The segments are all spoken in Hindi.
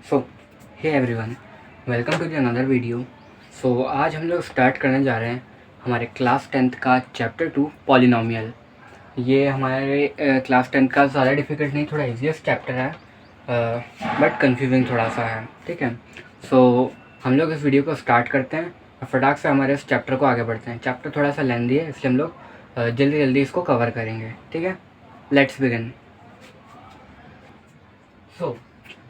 So hey everyone, welcome to the another video. आज हम लोग स्टार्ट करने जा रहे हैं हमारे क्लास 10th का चैप्टर 2 पॉलिनोमियल। ये हमारे क्लास 10th का ज़्यादा डिफ़िकल्ट नहीं, थोड़ा इजीएस्ट चैप्टर है, बट कंफ्यूजिंग थोड़ा सा है। ठीक है, हम लोग इस वीडियो को स्टार्ट करते हैं और फटाक से हमारे इस चैप्टर को आगे बढ़ते हैं। चैप्टर थोड़ा सा लेंदी है, इसलिए हम लोग जल्दी जल्दी इसको कवर करेंगे। ठीक है, लेट्स बिगिन।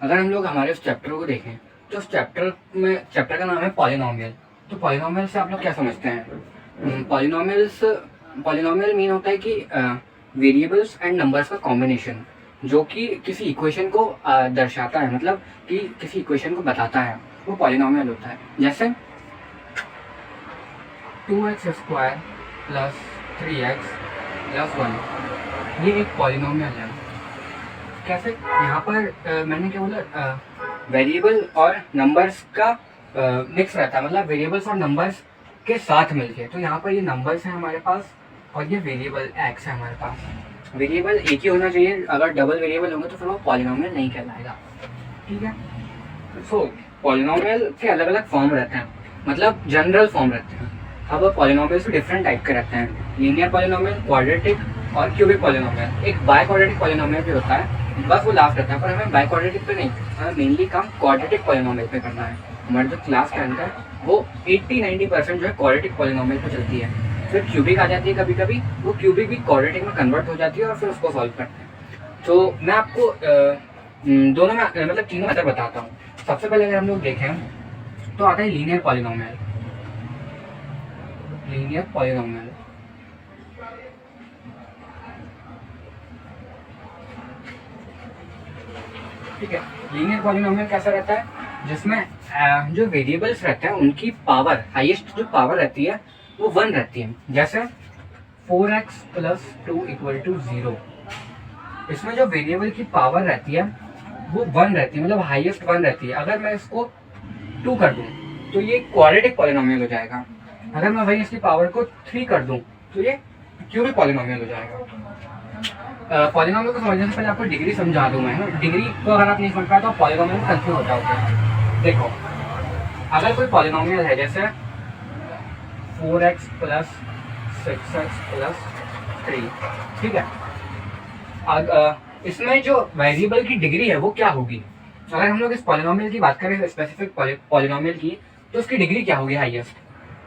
अगर हम लोग हमारे उस चैप्टर को देखें तो उस चैप्टर का नाम है पॉलिनोमियल। तो पॉलिनोमियल से आप लोग क्या समझते हैं? पॉलिनोमियल मीन होता है कि वेरिएबल्स एंड नंबर्स का कॉम्बिनेशन जो कि किसी इक्वेशन को दर्शाता है, मतलब कि किसी इक्वेशन को बताता है, वो पॉलिनोमियल होता है। जैसे 2x² प्लस 3x प्लस 1, ये एक पॉलिनोमियल है। कैसे? यहाँ पर मैंने क्या बोला, वेरिएबल और नंबर्स का मिक्स रहता है, मतलब वेरिएबल्स और नंबर्स के साथ मिलके। तो यहाँ पर ये नंबर्स हैं हमारे पास और ये वेरिएबल एक्स है हमारे पास। वेरिएबल एक ही होना चाहिए, अगर डबल वेरिएबल होंगे तो फिर वो पॉलिनोमियल नहीं कहलाएगा। ठीक है, पॉलिनोमियल के अलग अलग फॉर्म रहते हैं, मतलब जनरल फॉर्म रहते हैं। अब पॉलिनोमियल्स भी डिफरेंट टाइप के रहते हैं, लीनियर पॉलिनोमियल, क्वाड्रेटिक और क्यूबिक पॉलिनोमियल। एक बाय क्वाड्रेटिक पॉलिनोमियल भी होता है, बस वो लास्ट रहता है, पर हमें बाय क्वाड्रेटिक पे नहीं, हमें मेनली काम क्वाड्रेटिक पॉलिनोमियल पे करना है। हमारी जो क्लास 10 है वो 80-90% जो है क्वाड्रेटिक पॉलिनोमियल पे चलती है। फिर क्यूबिक आ जाती है, कभी कभी वो क्यूबिक भी क्वाड्रेटिक में कन्वर्ट हो जाती है और फिर उसको सॉल्व करते हैं। तो मैं आपको दोनों में मतलब तीनों मेथड बताता हूँ। सबसे पहले अगर हम लोग देखें तो आता है लीनियर पॉलिनोमियल। लीनियर पॉलिनोमियल ठीक है, लीनियर पॉलिनोमियल कैसा रहता है? जिसमें जो वेरिएबल्स रहते हैं उनकी पावर, हाईएस्ट जो पावर रहती है वो 1 रहती है। जैसे 4x प्लस 2 इक्वल टू 0, इसमें जो वेरिएबल की पावर रहती है वो 1 रहती है, मतलब हाईएस्ट 1 रहती है। अगर मैं इसको 2 कर दूं तो ये क्वाड्रेटिक पॉलिनोमियल हो जाएगा। अगर मैं वही इसकी पावर को 3 कर दूं तो ये क्यूबिक पॉलिनोमियल हो जाएगा। पॉलिनोमियल को समझने से पहले आपको डिग्री समझा दूं मैं। डिग्री को अगर आप नहीं समझ पाए तो पॉलिनोमियल में कंफ्यूज हो जाओगे। देखो, अगर कोई पॉलिनोमियल है जैसे 4x प्लस 6x प्लस 3, ठीक है, इसमें जो वेरिएबल की डिग्री है वो क्या होगी? अगर हम लोग इस पॉलिनोमियल की बात करें, स्पेसिफिक पॉलिनोमियल की, तो उसकी डिग्री क्या होगी? हाईएस्ट।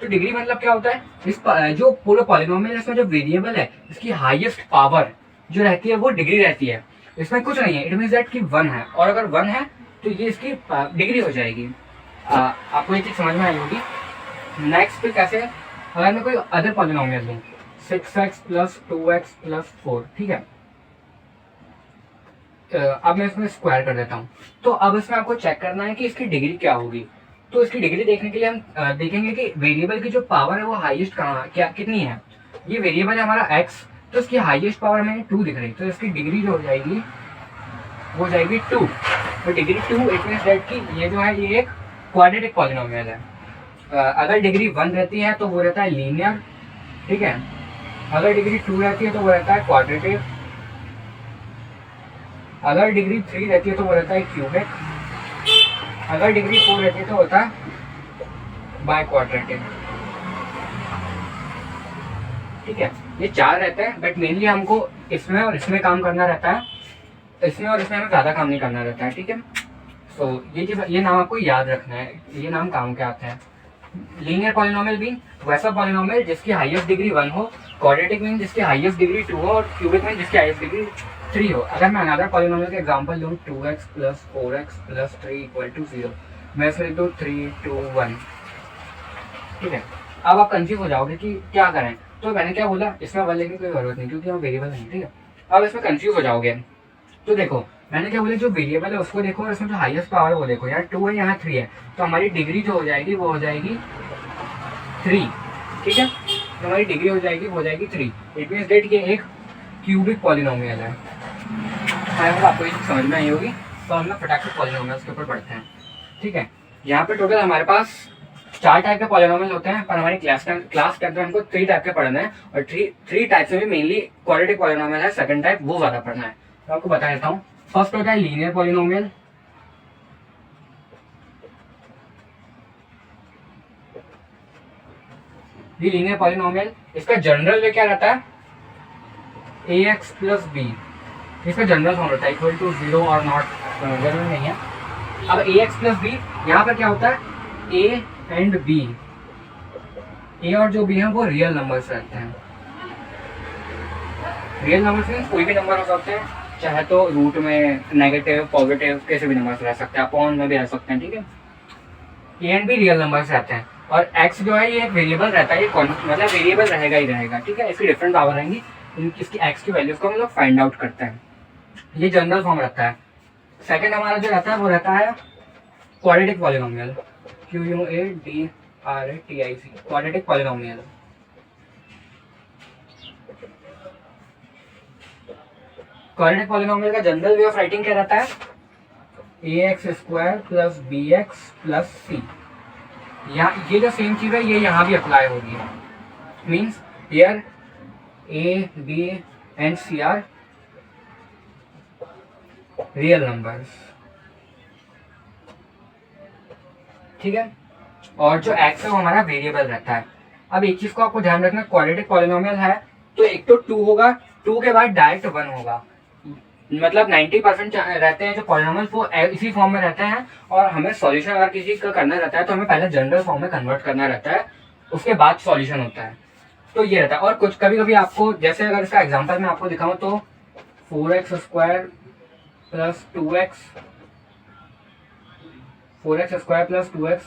तो डिग्री मतलब क्या होता है? जो पूरा पॉलिनोमियल है इसमें जो वेरिएबल है इसकी हाईएस्ट पावर जो रहती है वो डिग्री रहती है। इसमें कुछ नहीं है, इट मींस दैट कि 1 है, और अगर 1 है तो ये इसकी डिग्री हो जाएगी। आपको ये चीज समझ में आई होगी। नेक्स्ट पे कैसे? अगर मैं कोई अदर पॉलिनोमियल लूँ 6x प्लस 2x प्लस 4, ठीक है, अब मैं इसमें स्क्वायर कर देता हूँ। तो अब इसमें आपको चेक करना है कि इसकी डिग्री क्या होगी। तो इसकी डिग्री देखने के लिए हम देखेंगे कि वेरिएबल की जो पावर है वो हाईएस्ट कहाँ, क्या कितनी है। ये वेरिएबल है हमारा x, तो इसकी हाईएस्ट पावर हमें 2 दिख रही, तो इसकी डिग्री जो हो जाएगी वो जाएगी 2। तो डिग्री 2, इट मींस दैट कि ये जो है ये एक क्वाड्रेटिक पॉलिनोमियल है। अगर डिग्री 1 रहती है तो वो रहता है लीनियर, ठीक है। अगर डिग्री 2 रहती है तो वो रहता है क्वाड्रेटिक। अगर डिग्री 3 रहती है तो वो रहता है क्यूबिक। अगर डिग्री 4 रहती है तो होता है बाय क्वाड्रेटिक। ठीक है, ये 4 रहते हैं, बट मेनली हमको इसमें और इसमें काम करना रहता है, इसमें और इसमें हमें ज़्यादा काम नहीं करना रहता है। ठीक है, ये चीज़, ये नाम आपको याद रखना है, ये नाम काम के आते हैं। लीनियर पॉलिनोमियल भी वैसा पॉलिनोमियल जिसकी हाईएस्ट डिग्री 1 हो, क्वाड्रेटिक मीन जिसकी हाईएस्ट डिग्री 2 हो, और क्यूबिक मीन जिसकी हाईएस्ट डिग्री 3 हो। अगर मैं अनदर पॉलिनोमियल का एग्जांपल लूँ 2x plus 4x plus 3 equal to 0, मैं इसमें लिख दूँ 3, 2, 1। ठीक है, अब आप कंफ्यूज हो जाओगे कि क्या करें। तो मैंने क्या बोला, इसमें 1 लिखने की कोई जरूरत नहीं क्योंकि हम वेरिएबल नहीं। ठीक है, अब इसमें कंफ्यूज हो जाओगे। तो देखो, मैंने क्या बोला, जो वेरिएबल है उसको देखो और इसमें जो हाईएस्ट पावर है वो देखो। यहाँ 2 है, यहाँ 3 है, तो हमारी डिग्री जो हो जाएगी वो हो जाएगी 3। ठीक है, तो हमारी डिग्री हो जाएगी वो हो जाएगी 3। इट मींस दैट ये एक क्यूबिक पॉलिनोमियल है। अगर आपको ये समझ में आई होगी तो हम लोग फटाक से पॉलिनोमियल्स के ऊपर पढ़ते हैं। ठीक है, यहाँ पे टोटल हमारे पास 4 टाइप के पॉलिनोमियल होते हैं, पर हमारी क्लास के अंदर हमको 3 टाइप के पढ़ना है, और 3 टाइप में भी मेनली क्वाड्रेटिक पॉलिनोमियल है, सेकंड टाइप वो ज़्यादा पढ़ना है। तो आपको बता देता हूँ। फर्स्ट होता है लीनियर पॉलिनोमियल, ये लीनियर पॉलिनोमियल, इसका जनरल वे क्या रहता है, ए एक्स प्लस बी, इसका जनरल फॉर्म रहता है इक्वल टू 0 और नॉट, जरूरी नहीं है। अब ए एक्स प्लस बी, यहाँ पर क्या होता है, ए एंड बी, ए और जो बी है वो रियल नंबर्स रहते हैं। रियल नंबर्स मीन्स कोई भी नंबर हो सकते हैं, चाहे तो रूट में, नेगेटिव, पॉजिटिव, कैसे भी नंबर्स रह सकते हैं, अपॉन में भी रह सकते हैं, ठीक है। A and be real numbers रहते हैं, और एक्स जो है ये एक वेरिएबल रहता है, ये मतलब वेरिएबल रहेगा ही रहेगा, ठीक है। इसकी डिफरेंट पावर रहेंगी, इसकी एक्स की वैल्यूज को हम लोग फाइंड आउट करते हैं। ये जनरल फॉर्म रहता है। सेकंड हमारा जो रहता है वो रहता है quadratic polynomial, QUADRATIC, quadratic polynomial. Quadratic polynomial का जनरल वे ऑफ राइटिंग क्या रहता है, ax² plus bx plus c। यहाँ ये जो सेम चीज है ये यहाँ भी अप्लाई होगी, means here a, b and c are real numbers, ठीक है। और जो x है वो हमारा वेरिएबल रहता है। अब एक चीज को आपको ध्यान रखना, क्वाड्रेटिक पॉलिनोमियल है तो एक तो 2 होगा, 2 के बाद डायरेक्ट 1 होगा, मतलब 90% रहते हैं जो पॉलिनोमियल वो इसी फॉर्म में रहते हैं, और हमें सॉल्यूशन अगर किसी का करना रहता है तो हमें पहले जनरल फॉर्म में कन्वर्ट करना रहता है, उसके बाद सॉल्यूशन होता है। तो ये रहता है। और कुछ कभी कभी आपको, जैसे अगर इसका एग्जांपल मैं आपको दिखाऊं तो 4x² plus 2x, 4x² plus 2x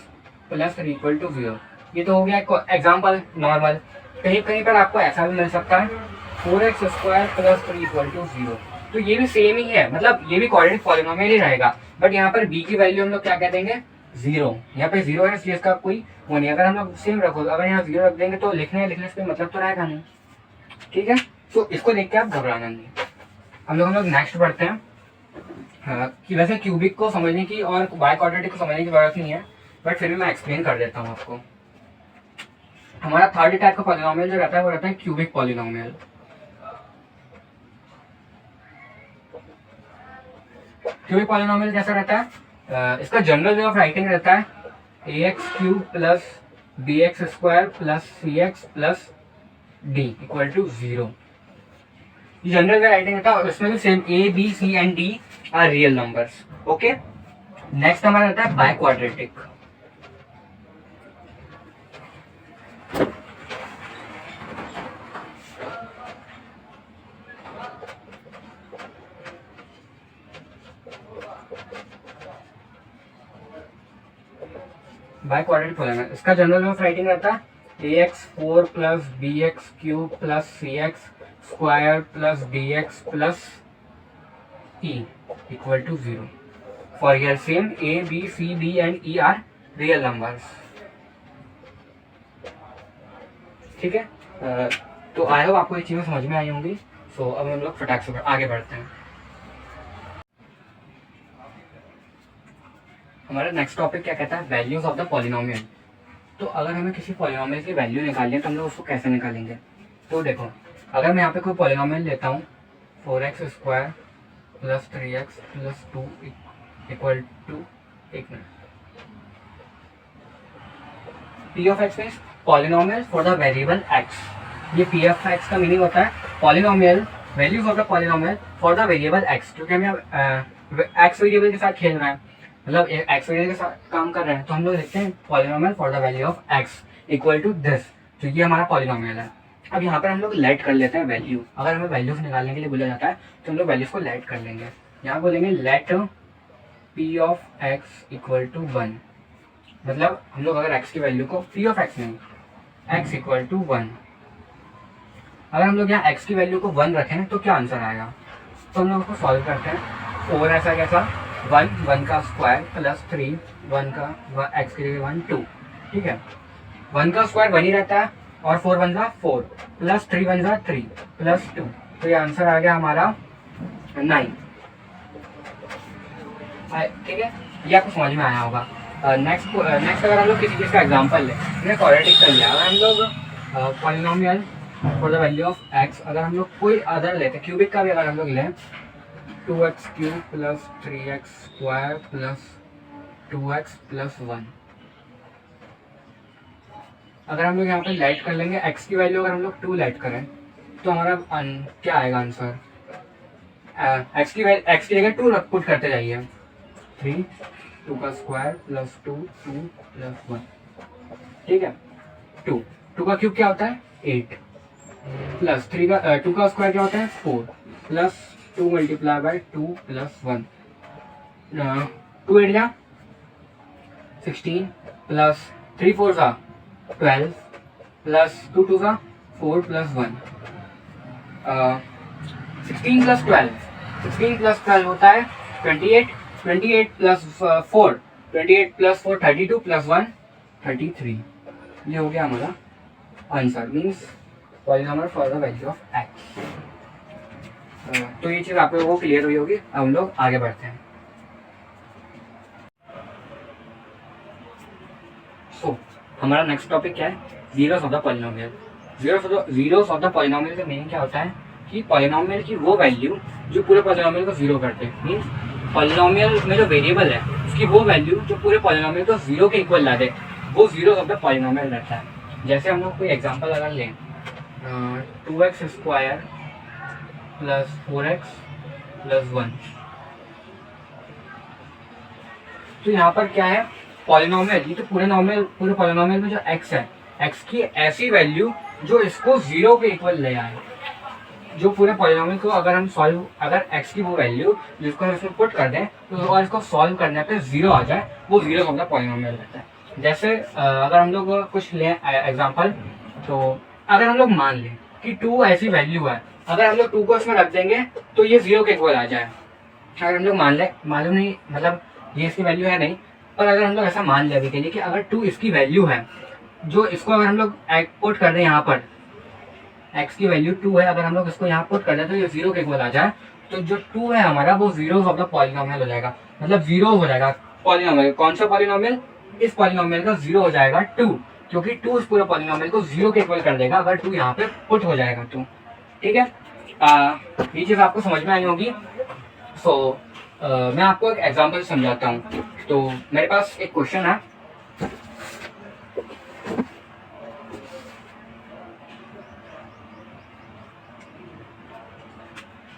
plus 3 equal to 0, ये तो हो गया एग्जाम्पल नॉर्मल। कहीं कहीं पर आपको ऐसा भी मिल सकता है 4x² प्लस 3 इक्वल टू 0, तो ये भी सेम ही है, मतलब ये भी क्वाड्रेटिक पॉलिनोमियल ही रहेगा, बट यहाँ पर b की वैल्यू हम लोग क्या कह देंगे, 0। यहाँ पे 0 है इसलिए इसका कोई वो नहीं। अगर हम लोग सेम रखो, अगर यहाँ 0 रख देंगे तो लिखने से मतलब तो रहेगा नहीं, ठीक है। तो इसको देख के आप घबराना नहीं। हम लोग नेक्स्ट बढ़ते हैं। कि वैसे क्यूबिक को समझने की और बाय क्वाड्रेटिक को समझने की जरूरत नहीं है, बट फिर भी मैं एक्सप्लेन कर देता हूँ आपको। हमारा थर्ड टाइप का पॉलिनोमियल जो रहता है वो रहता है क्यूबिक पॉलिनोमियल। क्यूबिक पॉलिनोमियल कैसा रहता है, इसका जनरल वे ऑफ राइटिंग रहता है ax³ plus bx² plus cx plus d equal to 0। ये जनरल वे राइटिंग रहता है, और इसमें भी same a, b, c and d are real numbers, okay. Next हमारा रहता है biquadratic. Biquadratic polynomial, इसका जनरल वे ऑफ राइटिंग रहता है ax4 plus bx³ plus cx square plus dx plus e equal to 0। For here same a, b, c, d and e are real numbers, ठीक है। तो आई होप आपको ये चीज़ें समझ में आई होंगी। सो अब हम लोग फटाक से आगे बढ़ते हैं। हमारा नेक्स्ट टॉपिक क्या कहता है, वैल्यूज ऑफ द पॉलिनोमियल। तो अगर हमें किसी पॉलिनोमियल की वैल्यू निकालनी है तो हम लोग उसको कैसे निकालेंगे। तो देखो, अगर मैं यहाँ पे कोई पॉलिनोमियल लेता हूँ 4x² plus 3x plus 2 equal to, एक minute, p of x means polynomial for the variable x। ये p ऑफ x का मीनिंग होता है polynomial, values of the polynomial for the variable x, क्योंकि हमें x वेरिएबल के साथ खेल रहे हैं, मतलब x वेरिएबल के साथ काम कर रहे हैं, तो हम लोग लिखते हैं polynomial for the value of x equal to this. तो ये हमारा पॉलिनोमियल है। अब यहाँ पर हम लोग लेट कर लेते हैं वैल्यू। अगर हमें वैल्यूज निकालने के लिए बोला जाता है तो हम लोग वैल्यूज को लेट कर लेंगे। यहाँ बोलेंगे let p of x equal to 1, मतलब हम लोग अगर x की वैल्यू को p ऑफ x नहीं, x इक्वल टू 1, अगर हम लोग यहाँ x की वैल्यू को 1 रखें तो क्या आंसर आएगा। तो हम लोग उसको सॉल्व करते हैं। 4 ऐसा कैसा, 1 का स्क्वायर प्लस 3, 1 का x के लिए 1 2, ठीक है। 1 का स्क्वायर 1 ही रहता है, और 4 1 जा 4 प्लस 3 1 जा 3 प्लस 2, तो ये आंसर आ गया हमारा 9, ठीक है। ये आपको समझ में आया होगा। नेक्स्ट अगर हम लोग किसी चीज़ का एग्जांपल लें, हमने क्वाड्रेटिक कर लिया, अगर हम लोग polynomial for the value of x, अगर हम लोग कोई अदर लेते, क्यूबिक का भी अगर हम लोग लें 2x³ plus 3x square plus 2x plus 1, अगर हम लोग यहाँ पे लाइट कर लेंगे x की वैल्यू, अगर हम लोग 2 लाइट करें तो हमारा क्या आएगा आंसर, x की जगह 2 पुट करते जाइए, 3 2 का स्क्वायर प्लस 2 2 प्लस 1, ठीक है। 2 का क्यूब क्या होता है 8, प्लस 3 का 2 का स्क्वायर क्या होता है 4, प्लस 2 मल्टीप्लाई बाय 2 प्लस 1, 2 8 जा 16, प्लस 3 4 जा 12, प्लस 2 2 जा 4 प्लस 1, 16 प्लस 12, 16 प्लस 12 होता है 28, 28 प्लस 4, 28 प्लस 4 32 प्लस 1 33। ये हो गया हमारा answer, means polynomial for the value of x। तो ये चीज़ आप लोगों को क्लियर हुई होगी। अब हम लोग आगे बढ़ते हैं। हमारा नेक्स्ट टॉपिक क्या है, zeros of the polynomial. Zeros of the polynomial का मीनिंग क्या होता है कि पॉलीनोमियल की वो वैल्यू जो पूरे पॉलीनोमियल को जीरो करते हैं, मीन्स पॉलीनोमियल में जो वेरिएबल है उसकी वो वैल्यू जो पूरे पॉलीनोमियल को जीरो के इक्वल ला दे, वो जीरोस ऑफ द पॉलीनोमियल रहता है। जैसे हम लोग कोई एग्जांपल अगर लें, 2x square plus 4x plus 1, तो यहाँ पर क्या है पॉलिनोमियल, ये तो पूरे पॉलिनोमियल में जो x है, x की ऐसी वैल्यू जो इसको जीरो के इक्वल ले आए। जो पूरे पॉलिनोमियल को अगर हम सॉल्व, अगर x की वो वैल्यू जिसको हम इसमें पुट कर दें तो और इसको सॉल्व करने पे जीरो आ जाए, वो जीरो ऑफ द पॉलिनोमियल रहता है। जैसे अगर हम लोग कुछ लें एग्जांपल, तो अगर हम लोग मान लें कि 2 ऐसी वैल्यू है, अगर हम लोग 2 को इसमें रख देंगे तो ये जीरो के इक्वल आ जाए। अगर हम लोग मान लें, मालूम नहीं मतलब ये इसकी वैल्यू है नहीं, पर अगर हम लोग ऐसा मान लें अभी के लिए कि अगर 2 इसकी वैल्यू है, जो इसको अगर हम लोग पुट कर दें यहाँ पर, x की वैल्यू 2 है, अगर हम लोग इसको यहाँ पुट कर दें तो ये जीरो के इक्वल आ जाए, तो जो 2 है हमारा वो जीरोस ऑफ द पॉलिनोमियल हो जाएगा, मतलब जीरो हो जाएगा पॉलिनोमियल। कौन सा पॉलिनोमियल, इस पॉलिनोमियल का जीरो हो जाएगा 2, क्योंकि 2 इस पूरे पॉलिनोमियल को जीरो के इक्वल कर देगा अगर 2 यहाँ पे पुट हो जाएगा तो, ठीक है। ये चीज़ आपको समझ में आई होगी। सो मैं आपको एक एग्जांपल समझाता हूँ। तो मेरे पास एक क्वेश्चन है,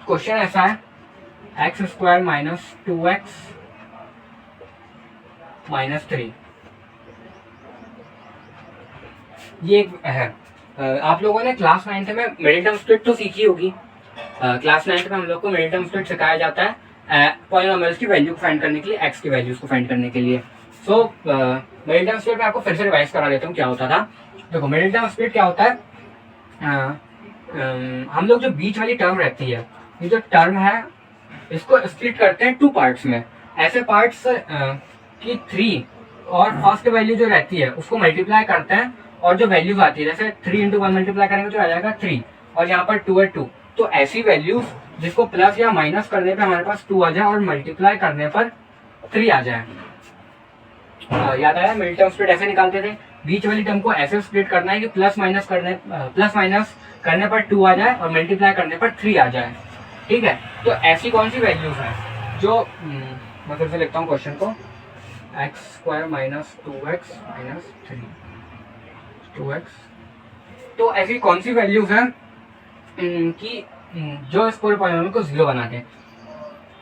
क्वेश्चन ऐसा है, x square minus 2x minus 3, ये एक है। आप लोगों ने क्लास 9th में मिडिल टर्म स्प्लिट तो सीखी होगी। क्लास 9th में हम लोग को मिडिल टर्म स्प्लिट सिखाया जाता है पॉलिनोमियल्स की वैल्यू को फाइंड करने के लिए, x की वैल्यूज को फाइंड करने के लिए। सो मिडिल टर्म स्प्लिट में आपको फिर से रिवाइज करा देता हूँ क्या होता था। देखो मिडिल टर्म स्प्लिट क्या होता है, हम लोग जो बीच वाली टर्म रहती है, ये जो टर्म है इसको स्प्लिट करते हैं 2 पार्ट्स में। ऐसे पार्ट्स कि 3 और फर्स्ट वैल्यू जो रहती है उसको मल्टीप्लाई करते हैं, और जो वैल्यूज आती है जैसे 3 इंटू 1 मल्टीप्लाई करेंगे तो आ जाएगा 3, और यहाँ पर 2 है 2, तो ऐसी वैल्यूज जिसको प्लस या माइनस करने पे हमारे पास 2 आ जाए और मल्टीप्लाई करने पर 3 आ जाए। याद आया, मिडिल टर्म स्प्लिट ऐसे निकालते थे, बीच वाली टर्म को ऐसे स्प्लिट करना है कि प्लस माइनस करने पर 2 आ जाए और मल्टीप्लाई करने पर 3 आ जाए, ठीक है। तो ऐसी कौन सी वैल्यूज हैं जो मैं फिर से लिखता हूँ क्वेश्चन को, x square minus 2x minus 3 2x, तो ऐसी कौन सी वैल्यूज हैं कि जो इस पूरे पॉलिनोमियल को जीरो बनाते हैं।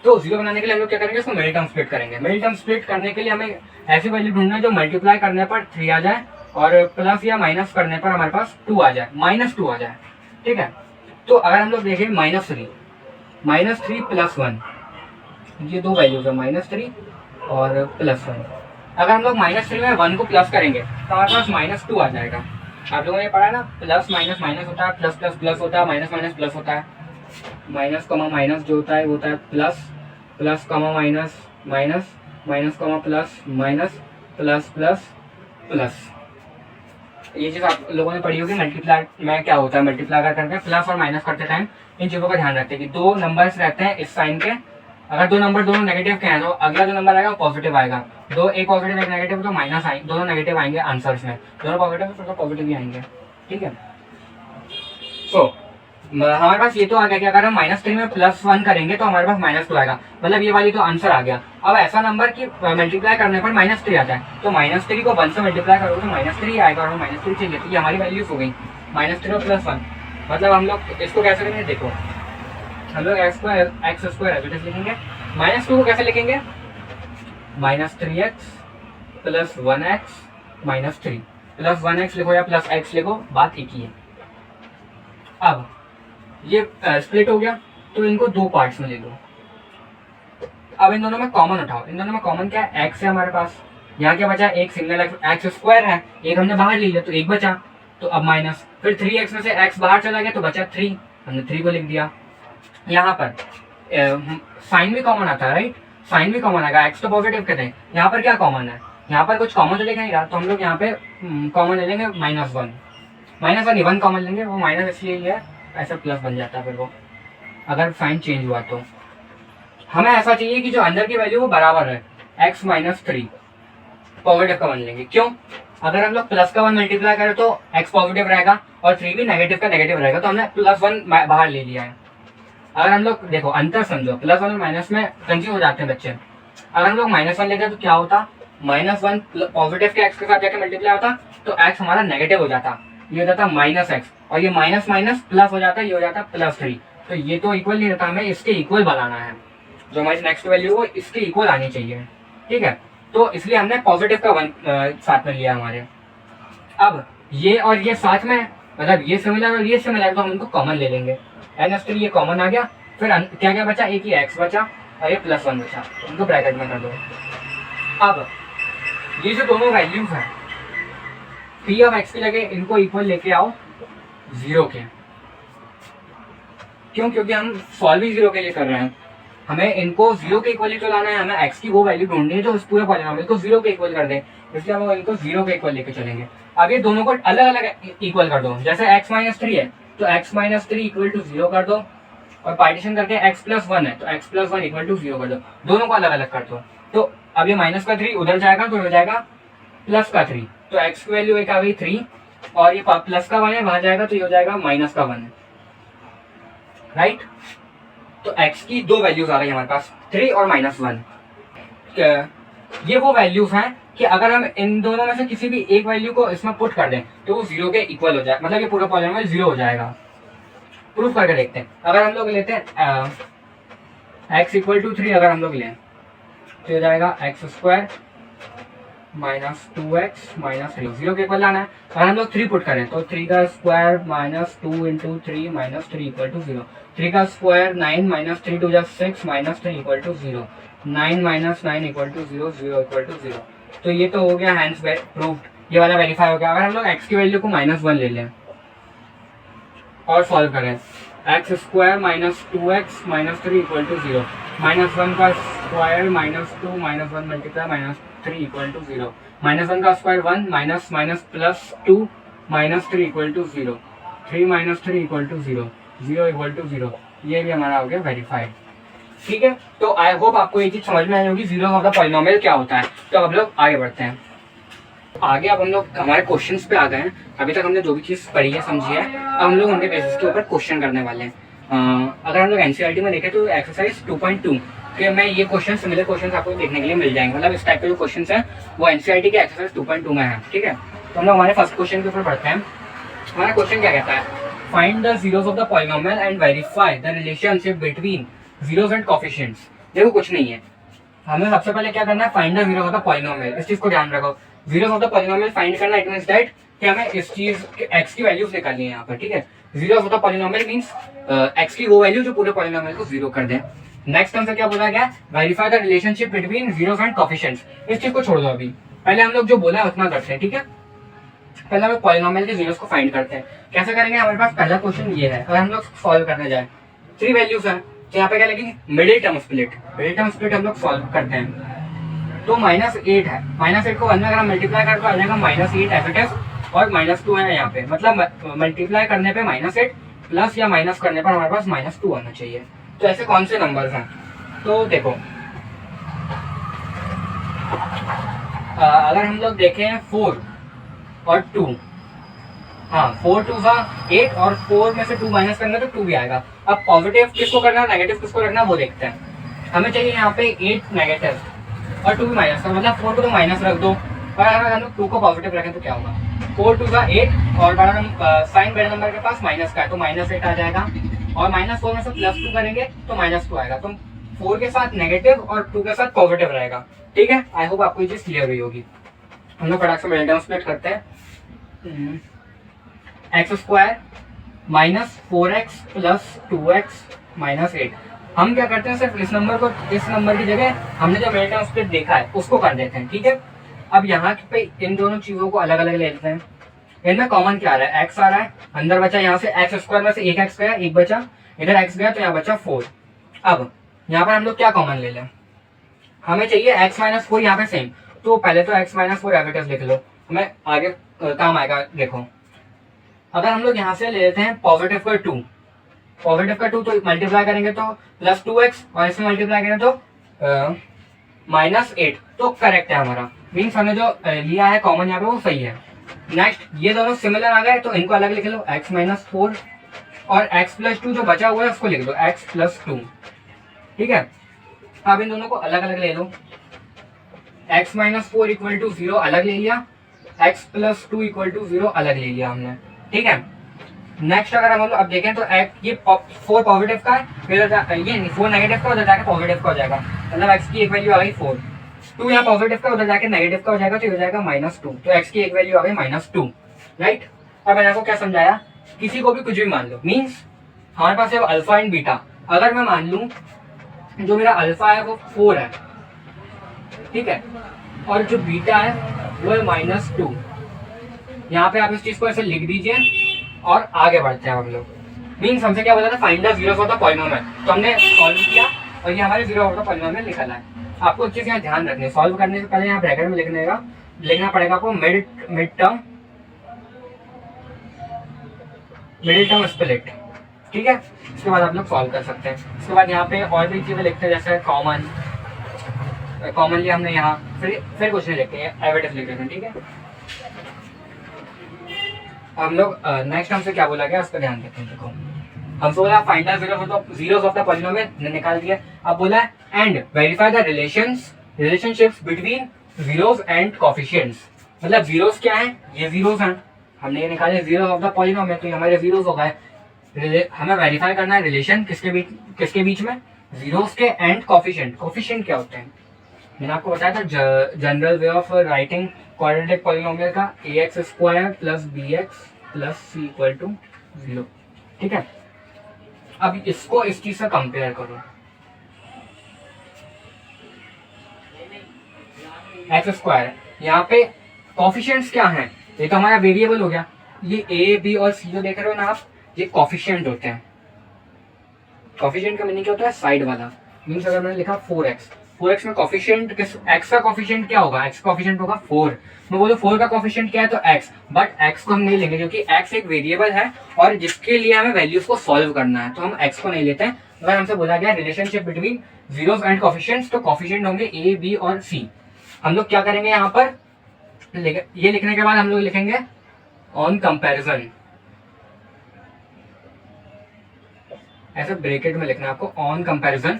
तो जीरो बनाने के लिए हम लोग क्या करेंगे, इसको मिडिल टर्म स्प्लिट करेंगे। मिडिल टर्म स्प्लिट करने के लिए हमें ऐसी वैल्यू ढूंढना है जो मल्टीप्लाई करने पर 3 आ जाए और प्लस या माइनस करने पर हमारे पास 2 आ जाए, -2 आ जाए, ठीक है। तो अगर हम लोग देखें -3 प्लस 1, ये दो वैल्यूज है -3 और +1। अगर हम लोग -3 में 1 को प्लस करेंगे तो हमारे पास -2 आ जाएगा। आप लोगों ने पढ़ा ना, प्लस माइनस माइनस होता है, प्लस प्लस प्लस होता है, माइनस माइनस प्लस होता है, माइनस कमा माइनस जो होता है वो होता है plus, plus comma minus minus, minus कमा plus minus, plus plus plus. ये चीज़ आप लोगों ने पढ़ी होगी। मल्टीप्लाई में क्या होता है, मल्टीप्लाई करते हैं प्लस और माइनस करते टाइम इन चीज़ों का ध्यान रखते हैं कि दो नंबर्स रहते हैं इस साइन के, अगर दो नंबर दोनों नेगेटिव के हैं तो अगला जो नंबर आएगा वो पॉजिटिव आएगा, दो एक पॉजिटिव एक नेगेटिव तो माइनस आएंगे, दोनों नेगेटिव आएंगे आंसर्स में, दोनों पॉजिटिव तो पॉजिटिव ही आएंगे, ठीक है। सो हमारे पास ये तो आ गया कि अगर हम -3 में +1 करेंगे तो हमारे पास -2 आएगा, मतलब ये वाली तो आंसर आ गया। अब ऐसा नंबर की मल्टीप्लाई करने पर -3 आता है, तो -3 को 1 से मल्टीप्लाई करोगे तो -3 आएगा, और -3 चाहिए, तो ये हमारी वैल्यूज हो गई -3 और +1। मतलब हम लोग इसको कैसे करेंगे, देखो हम लोग x² एज इट इज लिखेंगे। -2 को कैसे लिखेंगे, -3x + 1x -3 + 1x लिखो या +x लिखो, बात एक ही है। अब ये स्प्लिट हो गया, तो इनको दो पार्ट्स में ले लो। अब इन दोनों में कॉमन उठाओ, इन दोनों में कॉमन क्या है, x है हमारे पास। यहाँ क्या बचा, एक सिंगल x² है, एक हमने बाहर ले लिया तो एक बचा, तो अब माइनस, फिर 3x में से x बाहर चला गया तो बचा 3, हमने 3 को लिख दिया। यहाँ पर साइन भी कॉमन आता है, राइट, साइन भी कॉमन आएगा, x तो पॉजिटिव कहते हैं। यहाँ पर क्या कॉमन है, यहाँ पर कुछ कॉमन तो लेगा नहीं रहा, तो हम लोग यहाँ पे कॉमन ले लेंगे -1 1 कॉमन लेंगे, वो माइनस इसलिए है, ऐसा प्लस बन जाता है फिर वो, अगर साइन चेंज हुआ तो। हमें ऐसा चाहिए कि जो अंदर की वैल्यू वो बराबर है, x -3 पॉजिटिव का 1 लेंगे। क्यों, अगर हम लोग प्लस का 1 मल्टीप्लाई करें तो x पॉजिटिव रहेगा और 3 भी नेगेटिव का नेगेटिव रहेगा, तो हमने +1 बाहर ले लिया है। अगर हम लोग देखो अंतर समझो, +1 और माइनस में कंफ्यूज हो जाते हैं बच्चे। अगर हम लोग -1 लेते तो क्या होता, -1 पॉजिटिव के x के साथ जाके मल्टीप्लाई होता तो x हमारा नेगेटिव हो जाता, ये हो जाता -x, और ये माइनस माइनस प्लस हो जाता है, ये हो जाता +3। तो ये तो इक्वल नहीं रहता, हमें इसके इक्वल बनाना है, जो हमारी नेक्स्ट वैल्यू हो इसके इक्वल आनी चाहिए, ठीक है। तो इसलिए हमने पॉजिटिव का 1 साथ में लिया हमारे। अब ये और ये साथ में, मतलब ये सिमिलर और ये सिमिलर, तो हम इनको कॉमन ले लेंगे। -3 ये कॉमन आ गया, फिर क्या क्या बचा, एक ही x बचा और ये +1 बचा, इनको ब्रैकेट में कर दो। अब ये जो दोनों वैल्यूज हैं p ऑफ x की जगह इनको इक्वल लेके आओ 0 के। क्यों, क्योंकि हम सॉल्व ही 0 के लिए कर रहे हैं, हमें इनको 0 के इक्वल तो लाना है, हमें x की वो वैल्यू ढूंढनी है जो इस पूरे पॉलिनोमियल को 0 के इक्वल कर दे, इसलिए हम इनको 0 के इक्वल लेके चलेंगे। अब ये दोनों को अलग अलग इक्वल कर दो, जैसे x -3 है तो x -3 = 0 कर दो, और पार्टीशन करके x + 1 है तो x + 1 = 0 कर दो, दोनों को अलग अलग कर दो। तो अब ये -3 उधर जाएगा तो हो जाएगा +3, तो x की वैल्यू एक आ गई 3, और ये +1 है वहां जाएगा तो ये हो जाएगा -1, राइट। तो x की दो वैल्यूज आ रही है हमारे पास, 3 और -1। ये वो वैल्यूज हैं कि अगर हम इन दोनों में से किसी भी एक वैल्यू को इसमें पुट कर दें तो वो 0 के इक्वल हो जाए, मतलब ये पूरा पॉलिनोमियल 0 हो जाएगा। प्रूफ करके देखते हैं। अगर हम लोग लेते हैं x = 3, अगर हम लोग लें तो हो जाएगा x² -2x -3, 0 के इक्वल लाना है। अगर हम लोग 3 पुट करें तो 3 का स्क्वायर -2 × 3 -3 = 0, 3 का स्क्वायर 9 -3 2 6 -3 = 0, 9 - 9 = 0, 0 = 0। तो ये तो हो गया हैंड्स प्रूव्ड, ये वाला वेरीफाई हो गया। अगर हम लोग x की वैल्यू को -1 ले लें और सॉल्व करें, x² -2x -3 = 0, -1 का स्क्वायर -2 -1 × -3 = 0, -1 का स्क्वायर 1 माइनस +2 -3 = 0, 3 - 3 = 0, 0 = 0। ये भी हमारा हो गया वेरीफाइड, ठीक है। तो आई होप आपको ये चीज समझ में आई होगी, जीरो ऑफ द पॉलिनोमियल क्या होता है। तो अब लोग आगे बढ़ते हैं, आगे अब हम लोग हमारे क्वेश्चंस पे आ गए हैं। अभी तक हमने जो भी चीज़ पढ़ी है समझी है, अब हम लोग उनके बेसिस के ऊपर क्वेश्चन करने वाले हैं। अगर हम लोग एनसीईआरटी में देखें तो एक्सरसाइज 2.2 के मैं ये क्वेश्चन, सिमिलर क्वेश्चन आपको देखने के लिए मिल जाएंगे, मतलब इस टाइप के जो क्वेश्चन हैं वो एनसीईआरटी के एक्सरसाइज 2.2 में है, ठीक है। तो हम लोग हमारे फर्स्ट क्वेश्चन के ऊपर बढ़ते हैं। हमारा क्वेश्चन क्या कहता है, find the zeros of the polynomial and verify the relationship between zeros and coefficients. देखो कुछ नहीं है, हमें सबसे पहले क्या करना है, find the zeros of the polynomial. इस चीज को ध्यान रखो, zeros of the polynomial find करना, इट मींस दैट कि हमें इस चीज x की वैल्यूज निकालनी है यहाँ पर, ठीक है। Zeros of the polynomial means x की वो वैल्यू जो पूरे पॉलिनोमियल को 0 कर दे। नेक्स्ट हमसे क्या बोला गया, verify the relationship between zeros and coefficients. इस चीज को छोड़ दो, अभी पहले हम लोग जो बोला है उतना करते हैं, ठीक है। पहले हम पॉलिनोमियल के जीरोस को फाइंड करते हैं। कैसे करेंगे, हमारे पास पहला क्वेश्चन ये है, अगर हम लोग सॉल्व करने जाए 3 वैल्यूज है तो यहाँ पे क्या लगेगी, middle term split. Middle term split हम लोग सॉल्व करते हैं तो -8 है, -8 को 1 में अगर हम मल्टीप्लाई करते तो आ जाएगा -8 एज इट इज, और -2 है यहाँ पे, मतलब मल्टीप्लाई करने पे -8 प्लस या माइनस करने पर हमारे पास -2 आना चाहिए। तो ऐसे कौन से नंबर्स हैं, तो देखो अगर हम लोग देखें 4 और 2, हाँ 4 टू का 8 और 4 में से 2 माइनस करेंगे तो 2 भी आएगा। अब पॉजिटिव किसको करना है नेगेटिव किसको रखना है वो देखते हैं। हमें चाहिए यहाँ पे 8 नेगेटिव और 2 भी माइनस, तो मतलब 4 को तो माइनस रख दो, और अगर हम लोग 2 को पॉजिटिव रखें तो क्या होगा, 4 टू का 8 और बड़ा साइन बड़े नंबर के पास माइनस का है तो -8 आ जाएगा, और -4 में से +2 करेंगे तो -2 आएगा। तो 4 के साथ नेगेटिव और 2 के साथ पॉजिटिव रहेगा। ठीक है, आई होप आपको ये चीज़ क्लियर हुई होगी। हम लोग फटाक से मिनट स्प्लिट करते हैं। x² -4x + 2x - 8। हम क्या करते हैं, सिर्फ इस नंबर की जगह हमने जो मिनट स्प्लिट देखा है उसको कर देते हैं। ठीक है, अब यहाँ पे इन दोनों चीज़ों को अलग अलग ले लेते हैं। इनमें कॉमन क्या आ रहा है, x आ रहा है, अंदर बचा यहाँ से x² में से एक x गया, एक बचा, इधर x गया तो यहाँ बचा 4। अब यहाँ पर हम लोग क्या कॉमन ले लें, हमें चाहिए x - 4 यहाँ पे सेम, तो पहले तो x - 4 एविटेज लिख लो, हमें आगे काम आएगा। देखो अगर हम लोग यहाँ से ले लेते हैं पॉजिटिव का 2, तो मल्टीप्लाई करेंगे तो +2x, और इसमें मल्टीप्लाई करें तो -8, तो करेक्ट है हमारा। मीन्स हमने जो लिया है कॉमन यहाँ पे वो सही है। नेक्स्ट ये दोनों सिमिलर आ गए तो इनको अलग लिख लो, x - 4 और x + 2 जो बचा हुआ है उसको लिख दो x + 2। ठीक है, अब इन दोनों को अलग अलग ले लो, x - 4 = 0 अलग ले लिया, x + 2 = 0 अलग ले लिया हमने। ठीक है, नेक्स्ट अगर हम लोग अब देखें तो ये 4 पॉजिटिव का है, फिर ये 4 नेगेटिव का उधर जाके पॉजिटिव का हो जाएगा, मतलब x की एक वैल्यू आ गई 4, 2 यहाँ पॉजिटिव का उधर जाके नेगेटिव का हो जाएगा तो ये हो जाएगा -2, तो x की एक वैल्यू आ गई -2। राइट, अब मैंने आपको क्या समझाया, किसी को भी कुछ भी मान लो, मीन्स हमारे पास है अल्फा एंड बीटा। अगर मैं मान लूँ जो मेरा अल्फा है वो 4 है, ठीक है, और जो बीटा है वो है -2, यहाँ पे आप इस चीज को ऐसे लिख दीजिए और आगे बढ़ते हैं हम लोग। मीन्स हमसे क्या बोला था, find the zeros of the polynomial, तो हमने सॉल्व किया और ये हमारे जीरो ऑफ द पॉलिनोमियल निकला है। आपको एक चीज यहाँ ध्यान रखनी है, सॉल्व करने से पहले यहाँ ब्रैकेट में लिखना पड़ेगा आपको मिड टर्म स्प्लिट। ठीक है, इसके बाद आप लोग सॉल्व कर सकते हैं। इसके बाद यहाँ पे और भी चीजें लिखते हैं, जैसे कॉमनली हमने यहाँ फिर कुछ नहीं लिखते हैं, एविडेंस लिख देते हैं। ठीक है, हम लोग नेक्स्ट हमसे क्या बोला गया उस पर ध्यान देते हैं। देखो हमसे बोला find the zeros of the polynomial, निकाल दिया। अब बोला and verify the relationships between zeros and coefficients, मतलब जीरोस क्या है, ये जीरोस हैं, हमने ये निकाले जीरोस ऑफ द पॉलिनोमियल, तो ये हमारे जीरोस हो गए। हमें वेरीफाई करना है रिलेशन किसके बीच में, जीरोस के एंड कोफिशिएंट। कोफिशिएंट क्या होते हैं, मैंने आपको बताया था general way of writing quadratic polynomial का, ax² + bx + c = 0। ठीक है, अब इसको इस चीज से कंपेयर करो, x², यहाँ पे कोफिशिएंट्स क्या हैं, ये तो हमारा वेरिएबल हो गया, ये a b और c जो देख रहे हो ना आप, ये कोफिशिएंट होते हैं। कोफिशिएंट का मीनिंग क्या होता है, साइड वाला। मीन्स अगर मैंने लिखा 4x में कोफिशिएंट x का कोफिशिएंट क्या होगा, x का कोफिशिएंट होगा 4। मैं बोलूं 4 का कोफिशिएंट क्या है तो x, बट x को हम नहीं लेंगे क्योंकि x एक वेरिएबल है और जिसके लिए हमें वैल्यूज को सॉल्व करना है, तो हम x को नहीं लेते हैं। अगर हमसे बोला गया relationship between zeros and coefficients, तो कोफिशिएंट होंगे a b और c। हम लोग क्या करेंगे यहाँ पर, ये लिखने के बाद हम लोग लिखेंगे ऑन कंपेरिजन, ऐसे ब्रैकेट में लिखना है आपको, ऑन कंपेरिजन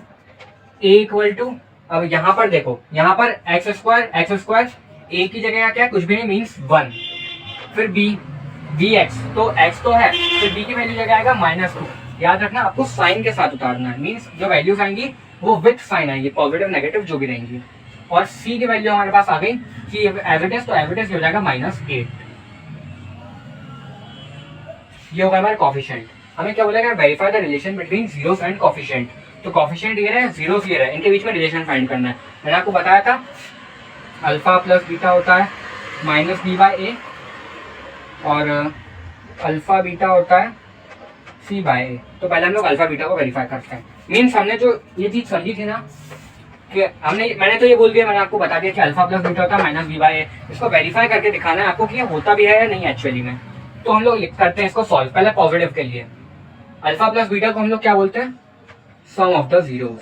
a = अब यहाँ पर देखो, यहाँ पर x² a की जगह क्या है, कुछ भी नहीं, मीन्स 1, फिर bx, तो x तो है, फिर b की वैल्यू जगह आएगा -2। याद रखना आपको साइन के साथ उतारना है, मीन्स जो वैल्यूज आएंगी वो विथ साइन आएंगी, पॉजिटिव नेगेटिव जो भी रहेंगी। और c की वैल्यू हमारे पास आ गई कि एविडेंस, तो एविडेंस हो जाएगा -8। ये होगा हमारे कोफिशिएंट। हमें क्या बोला गया, verify the relation between zeros and coefficient, तो कोफिशिएंट ये रहे, जीरोस ये रहे, इनके बीच में रिलेशन फाइंड करना है। मैंने आपको बताया था अल्फा + बीटा होता है -b/a और अल्फा बीटा होता है c/a। तो पहले हम लोग अल्फा बीटा को वेरीफाई करते हैं। मीन्स हमने जो ये चीज समझी थी ना कि मैंने तो ये बोल दिया, मैंने आपको बता दिया कि अल्फा + बीटा होता है -b/a। इसको वेरीफाई करके दिखाना है आपको कि ये होता भी है या नहीं एक्चुअली में। तो हम लोग करते हैं इसको सॉल्व। पहले पॉजिटिव के लिए अल्फा + बीटा को हम लोग क्या बोलते हैं, sum of the zeros.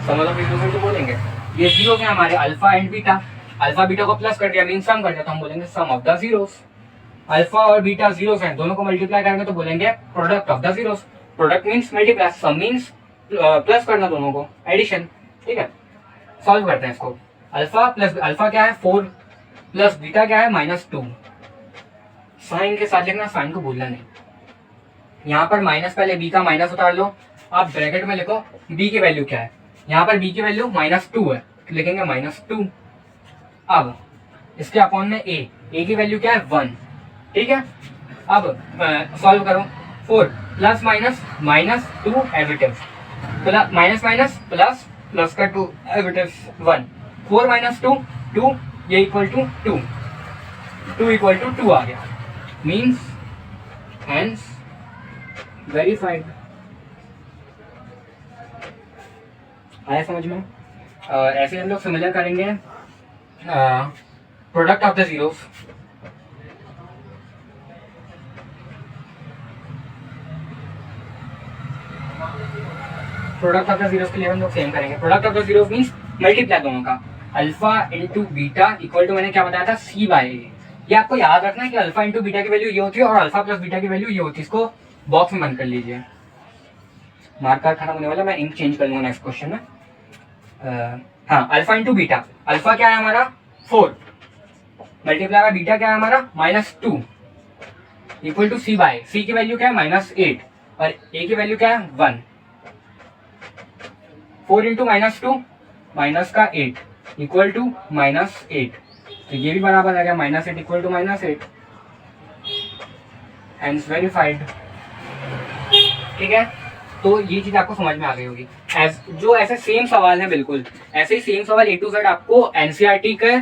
Sum of the zeros तो बोलेंगे, ये जीरोस हैं हमारे alpha and beta. Alpha beta को प्लस कर दिया मीन सम कर दिया, तो हम बोलेंगे sum of the zeros. Alpha और बीटा जीरोस हैं, दोनों को मल्टीप्लाई करेंगे तो बोलेंगे product of the zeros. Product means multiply, sum means plus करना दोनों को, एडिशन। ठीक है, सॉल्व करते हैं इसको। अल्फा प्लस अल्फा क्या है 4 प्लस बीटा क्या है -2। साइन के साथ लिखना, साइन को भूलना नहीं। यहाँ पर माइनस, पहले बी का माइनस उतार लो, आप ब्रैकेट में लिखो बी की वैल्यू क्या है। यहाँ पर बी की वैल्यू -2 है, तो लिखेंगे -2। अब इसके अपॉन में ए की वैल्यू क्या है 1। ठीक है, अब सॉल्व करो। 4 plus minus -2 as it is, minus minus plus, plus का 2 एज इट इज 1। 4 - 2 2, ये इक्वल टू 2, 2 इक्वल टू 2 आ गया, मीन्स हेंस वेरीफाइड। आया समझ में? ऐसे हम लोग सिमिलर करेंगे product of the zeros. Product of the zeros के लिए हम लोग सेम करेंगे। Product of the zeros means multiply दोनों का, alpha into beta equal to, मैंने क्या बताया था, सी बाय ए। ये आपको याद रखना है कि अल्फा इंटू बीटा की वैल्यू ये होती है और अल्फा प्लस बीटा की वैल्यू ये होती है। इसको बॉक्स में बंद कर लीजिए, मार्कर खत्म होने वाला, मैं इंक चेंज कर लूंगा नेक्स्ट क्वेश्चन में। हाँ, अल्फा इंटू बीटा, अल्फा क्या है हमारा 4 मल्टीप्लाई बाय बीटा क्या है हमारा -2 इक्वल टू सी बाय, सी की वैल्यू क्या है -8 और ए की वैल्यू क्या है 1। 4 इंटू -2 माइनस का 8 इक्वल टू -8, तो ये भी बराबर आ गया -8 इक्वल टू -8, हेंस वेरीफाइड। ठीक है, तो ये चीज आपको समझ में आ गई होगी। जो ऐसे सेम सवाल है, बिल्कुल ऐसे ही सेम सवाल A to Z आपको एनसीईआरटी के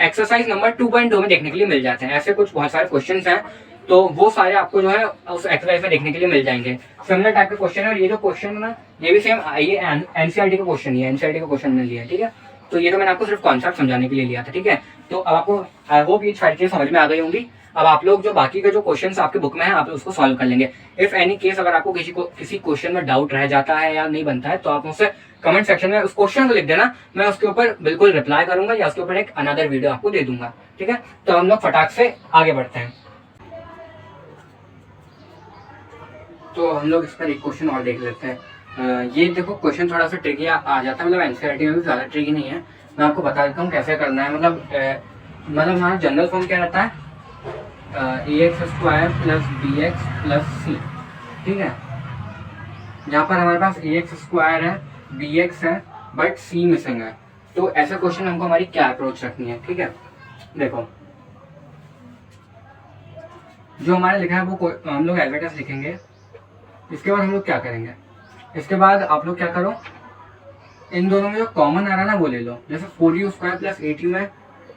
एक्सरसाइज नंबर 2.2 में देखने के लिए मिल जाते हैं। ऐसे कुछ बहुत सारे क्वेश्चंस हैं, तो वो सारे आपको जो है उस एक्सरसाइज में देखने के लिए मिल जाएंगे। सिमिलर टाइप के क्वेश्चन है, और ये जो क्वेश्चन है ना, ये भी सेम ये एनसीईआरटी का क्वेश्चन ही है, एनसीईआरटी का क्वेश्चन ने लिया है। ठीक है, तो ये तो मैंने आपको सिर्फ कॉन्सेप्ट समझाने के लिए लिया था। ठीक है, तो अब आपको आई होप ये सारी चीजें समझ में आ गई होंगी। अब आप लोग जो बाकी के जो क्वेश्चंस आपके बुक में है, आप उसको सॉल्व कर लेंगे। इफ एनी केस अगर आपको किसी क्वेश्चन में डाउट रह जाता है या नहीं बनता है, तो आप मुझसे कमेंट सेक्शन में उस क्वेश्चन को लिख देना, मैं उसके ऊपर बिल्कुल रिप्लाई करूंगा या उसके ऊपर एक अनदर वीडियो आपको दे दूंगा। ठीक है, तो हम लोग फटाक से आगे बढ़ते हैं। तो हम लोग इस पर एक क्वेश्चन और देख लेते हैं। ये देखो क्वेश्चन थोड़ा सा ट्रिकी आ जाता है, मतलब एनसीईआरटी में भी ज्यादा ट्रिकी नहीं है। मैं आपको बता देता हूँ कैसे करना है। मतलब हमारा जनरल फॉर्म क्या रहता है, ax² plus bx plus c। ठीक है, यहाँ पर हमारे पास ax² है, bx है, बट c मिसिंग है। तो ऐसा क्वेश्चन हमको हमारी क्या अप्रोच रखनी है। ठीक है, देखो जो हमारे लिखा है वो हम लोग एज इट इज लिखेंगे। इसके बाद हम लोग क्या करेंगे, इसके बाद आप लोग क्या करो, इन दोनों में जो कॉमन आ रहा है ना वो ले लो। जैसे 4u² प्लस 8u में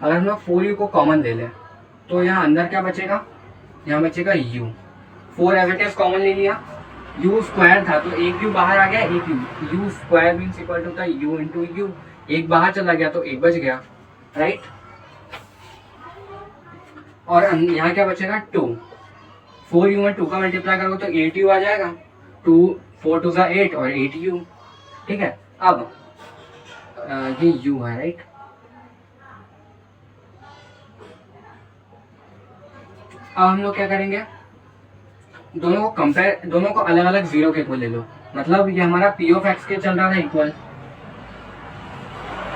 अगर हम लोग 4u को कॉमन ले लें, तो यहाँ अंदर क्या बचेगा, यहाँ बचेगा u। 4 as it is common ले लिया, u² था तो एक u बाहर आ गया, एक u² मीन्स इक्वल टू था u इंटू u। एक बाहर चला गया तो एक बच गया, राइट। और यहाँ क्या बचेगा 2। 4u में 2 का मल्टीप्लाई करोगे तो 8u आ जाएगा, 4 2 8 और 8u। ठीक है, अब ये u है, राइट। अब हम लोग क्या करेंगे, दोनों को अलग अलग जीरो के इक्वल ले लो। मतलब ये हमारा p ऑफ x के चल रहा था इक्वल,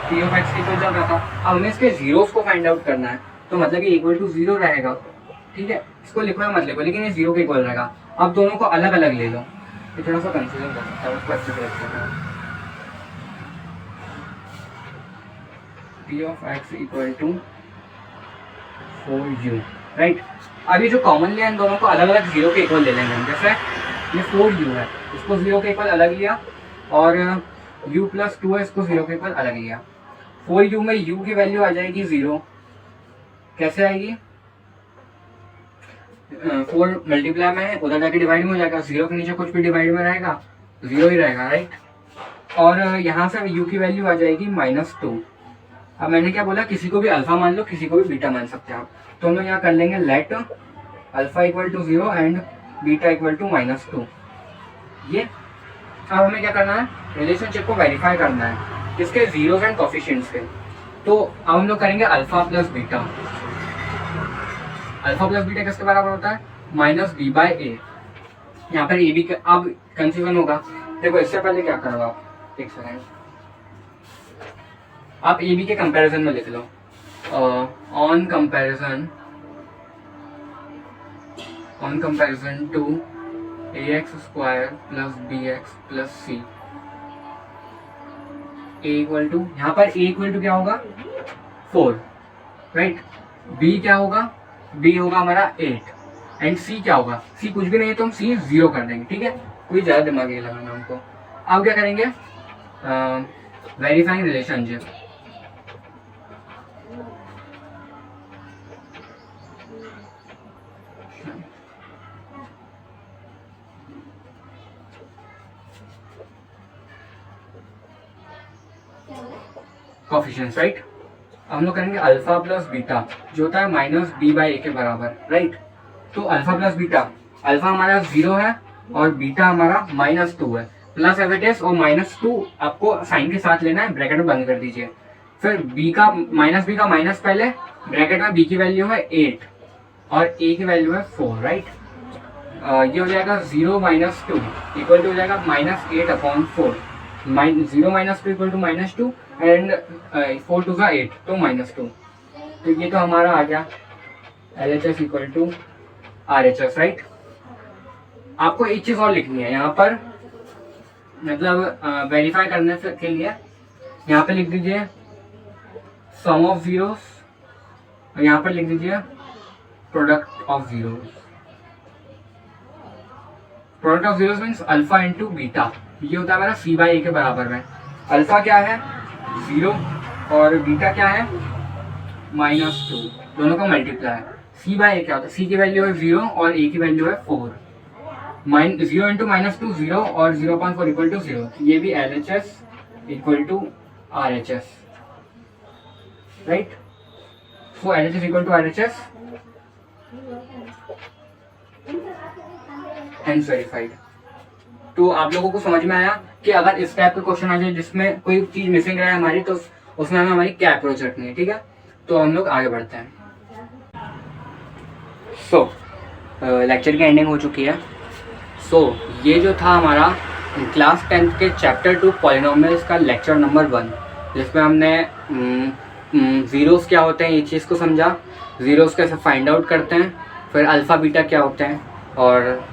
p ऑफ x के इक्वल चल रहा था। अब हमें इसके जीरोस को फाइंड आउट करना है, तो मतलब ये इक्वल टू 0 रहेगा। ठीक है, इसको लिखो या मत लिखो, लेकिन ये 0 के इक्वल रहेगा। अब दोनों को अलग अलग ले लो, ये थोड़ा सा कंफ्यूजन कर सकता है, उसको अच्छे से रखते हैं। p of x equal to 4u, right. अभी जो कॉमन लिया इन दोनों को अलग अलग 0 के इक्वल ले लेंगे हम। जैसे ये 4u है, इसको 0 के इक्वल अलग लिया, और u प्लस 2 है, इसको 0 के इक्वल अलग लिया। 4u में u की वैल्यू आ जाएगी 0। कैसे आएगी, 4 मल्टीप्लाई में है, उधर जाके डिवाइड में हो जाएगा, 0 के नीचे कुछ भी डिवाइड में रहेगा 0 ही रहेगा, राइट। और यहाँ से u की वैल्यू आ जाएगी -2। अब मैंने क्या बोला, किसी को भी अल्फा मान लो, किसी को भी बीटा मान सकते हैं आप। तो हम लोग यहाँ कर लेंगे let alpha equal to 0 and beta equal to -2। ये अब हमें क्या करना है, रिलेशनशिप को वेरीफाई करना है, किसके, जीरोस एंड कोफिशिएंट्स के। तो अब हम लोग करेंगे alpha plus beta. Alpha plus beta किसके बराबर होता है? माइनस बी बाय ए। यहाँ पर ए बी का अब कंफ्यूजन होगा। देखो इससे पहले क्या करो आप, एक सेकेंड, आप ए बी के कंपैरिजन में लिख लो, on comparison to a x square plus b x plus c a equal to, यहाँ पर ए इक्वल टू क्या होगा? 4, राइट। बी क्या होगा? बी होगा हमारा 8 एंड सी क्या होगा? सी कुछ भी नहीं है तो हम सी 0 कर देंगे, ठीक है। कोई ज़्यादा दिमाग नहीं लगाना हमको। अब क्या करेंगे? Verifying relationship. Coefficients, right. हम लोग करेंगे अल्फा प्लस बीटा जो होता है माइनस बी बाई ए के बराबर, राइट। तो अल्फा प्लस बीटा, अल्फा हमारा 0 है और बीटा हमारा -2 है, प्लस एफ इट इज और -2 आपको साइन के साथ लेना है, ब्रैकेट में बंद कर दीजिए। फिर बी का बी का माइनस पहले, ब्रैकेट में बी की वैल्यू है 8 और ए की वैल्यू है 4, राइट। ये हो जाएगा 0 - 2 इक्वल टू हो जाएगा -8/4। 0 - 2 इक्वल टू -2 एंड 4 2 8 तो -2। तो ये तो हमारा आ गया LHS equal to RHS, right. आपको एक चीज़ और लिखनी है यहाँ पर, मतलब वेरीफाई करने के लिए यहाँ पे लिख दीजिए सम ऑफ जीरोस और यहाँ पर लिख दीजिए product of zeros. Product of zeros means alpha into beta. ये होता है मेरा सी बाई ए के बराबर में। अल्फा क्या है? 0 और बीटा क्या है? -2, दोनों का मल्टीप्लाई। सी बाई ए क्या होता है? सी की वैल्यू है 0 और ए की वैल्यू है 4। 0 इंटू -2 0 और 0.4 इक्वल टू 0। ये भी LHS equal to RHS, right. So LHS equal to RHS and verified. तो आप लोगों को समझ में आया कि अगर इस टाइप का क्वेश्चन आ जाए जिसमें कोई चीज मिसिंग रहा है हमारी, तो उसमें हमें हमारी क्या अप्रोच रखनी है, ठीक है। तो हम लोग आगे बढ़ते हैं। सो लेक्चर की एंडिंग हो चुकी है। सो ये जो था हमारा क्लास 10th के चैप्टर 2 पॉलिनोमियल्स का लेक्चर नंबर 1, जिसमें हमने ज़ीरोस क्या होते हैं ये चीज़ को समझा, ज़ीरोस कैसे फाइंड आउट करते हैं, फिर अल्फ़ा बीटा क्या होते हैं और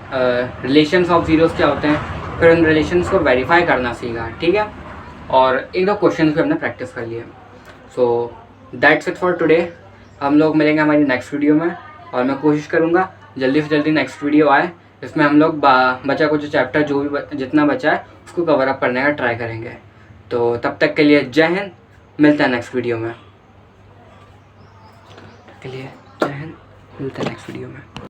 रिलेशंस ऑफ ज़ीरोस क्या होते हैं, फिर उन रिलेशंस को वेरीफाई करना सीखा, ठीक है। और एक दो क्वेश्चंस भी हमने प्रैक्टिस कर लिए। So that's it for today. हम लोग मिलेंगे हमारी नेक्स्ट वीडियो में और मैं कोशिश करूँगा जल्दी से जल्दी नेक्स्ट वीडियो आए। इसमें हम लोग बचा कुछ चैप्टर जो भी जितना बचा है उसको कवर अप करने का ट्राई करेंगे। तो तब तक के लिए जय हिंद, मिलते हैं नेक्स्ट वीडियो में। तब तक के लिए जय हिंद, मिलते हैं नेक्स्ट वीडियो में।